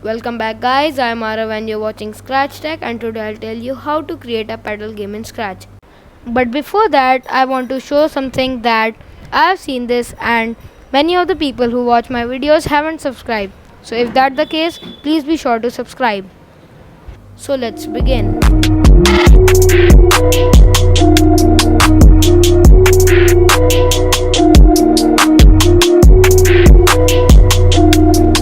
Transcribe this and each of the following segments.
Welcome back guys, I am Arav and you're watching Scratch Tech, and today I'll tell you how to create a paddle game in Scratch. But before that, I want to show something that I have seen this and many of the people who watch my videos haven't subscribed. So if that's the case, please be sure to subscribe. So let's begin.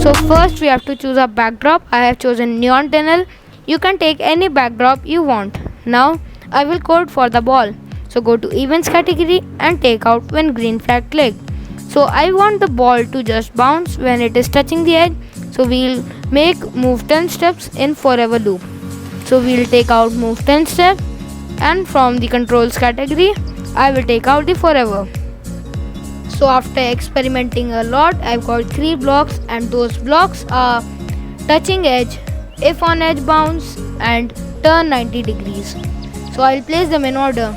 So first we have to choose a backdrop. I have chosen neon tunnel. You can take any backdrop you want. Now I will code for the ball. So go to events category and take out when green flag clicked. So I want the ball to just bounce when it is touching the edge. So we'll make move 10 steps in forever loop. So we'll take out move 10 steps, and from the controls category I will take out the forever. So after experimenting a lot, I've got 3 blocks, and those blocks are touching edge, if on edge bounce, and turn 90 degrees. So I'll place them in order.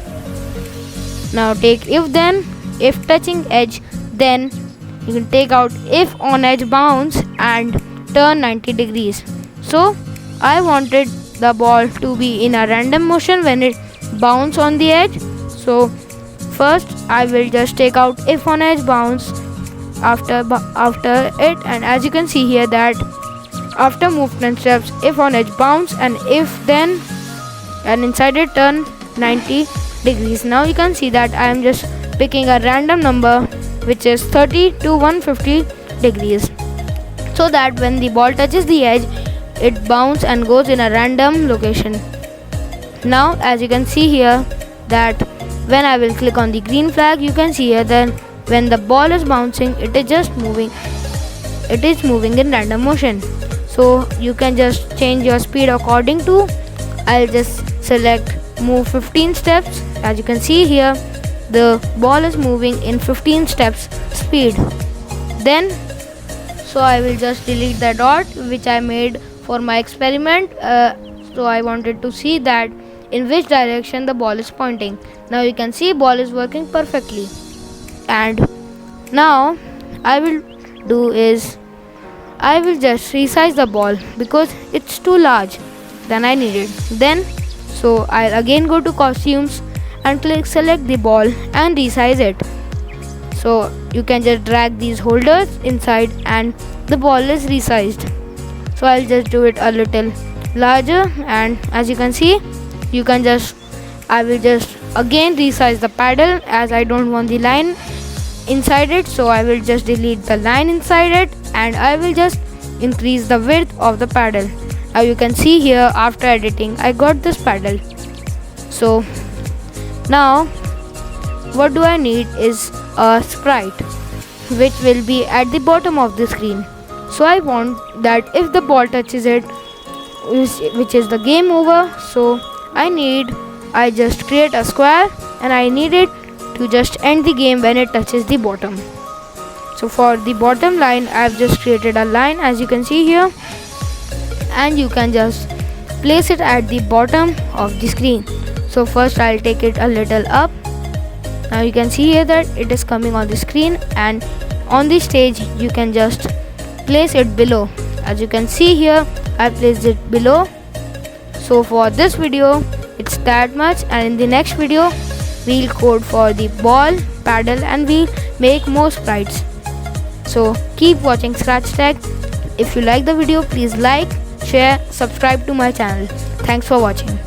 Now take if then, if touching edge, then you can take out if on edge bounce and turn 90 degrees. So I wanted the ball to be in a random motion when it bounce on the edge. So first I will just take out if on edge bounce after it, and as you can see here that after movement steps, if on edge bounce, and if then, and inside it turn 90 degrees. Now you can see that I am just picking a random number which is 30 to 150 degrees, so that when the ball touches the edge it bounces and goes in a random location. Now as you can see here that when I will click on the green flag, you can see here that when the ball is bouncing, it is just moving. It is moving in random motion. So you can just change your speed according to. I'll just select move 15 steps. As you can see here, the ball is moving in 15 steps speed. Then, so I will just delete the dot which I made for my experiment. So I wanted to see that in which direction the ball is pointing. Now you can see ball is working perfectly. And now I will do is I will just resize the ball because it's too large than I needed. Then so I'll again go to costumes and select the ball and resize it. So you can just drag these holders inside and the ball is resized. So I'll just do it a little larger, and as you can see, I will just again resize the paddle as I don't want the line inside it. So I will just delete the line inside it, and I will just increase the width of the paddle. Now you can see here after editing I got this paddle. So now what do I need is a sprite which will be at the bottom of the screen. So I want that if the ball touches it, which is the game over, so I just create a square and I need it to just end the game when it touches the bottom. So for the bottom line I have just created a line as you can see here, and you can just place it at the bottom of the screen. So first I'll take it a little up. Now you can see here that it is coming on the screen, and on the stage you can just place it below. As you can see here, I placed it below. So for this video it's that much, and in the next video we'll code for the ball, paddle, and we'll make more sprites. So keep watching Scratch Tech. If you like the video, please like, share, subscribe to my channel. Thanks for watching.